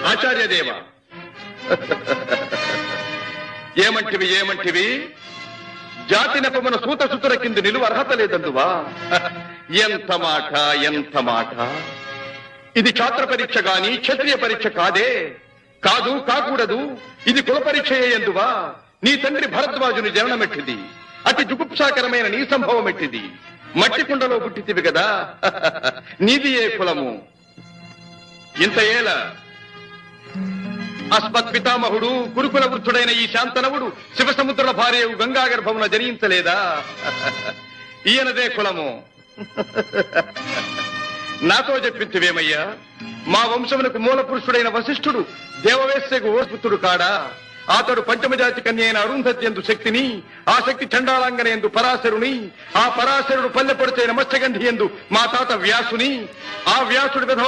ఆచార్యదేవ ఏమంటివి జాతి నెపమున సూత సుతుల కింద నిలువ అర్హత లేదందువా? ఎంత మాట! ఇది ఛాత్ర పరీక్ష గాని క్షత్రియ పరీక్ష కాదే. కాకూడదు. ఇది కుల పరీక్ష ఎందువా? నీ తండ్రి భరద్వాజుని జననమెట్టిది. అతి జుగుప్సాకరమైన నీ సంభవం ఎట్టిది. మట్టి కుండలో పుట్టితివి కదా. నీది ఏ కులము? ఇంత ఏల అస్మత్ పితామహుడు కురుకుల వృద్ధుడైన ఈ శాంతనవుడు శివసముద్రుల భార్య గంగా గర్భమున జనించలేదా? ఈయనదే కులము. నాతో చెప్పించువేమయ్యా? మా వంశమునకు మూల పురుషుడైన వశిష్ఠుడు దేవవేశ్యకు ఓపుత్రుడు కాడా? అతడు పంచమజాతి కన్య అయిన అరుంధతి ఎందు శక్తిని, ఆ శక్తి చండాలాంగన ఎందు పరాశరుని, ఆ పరాశరుడు పల్లెపొడిచైన మత్స్యగంధి ఎందు మా తాత వ్యాసుని, ఆ వ్యాసుడి విధవ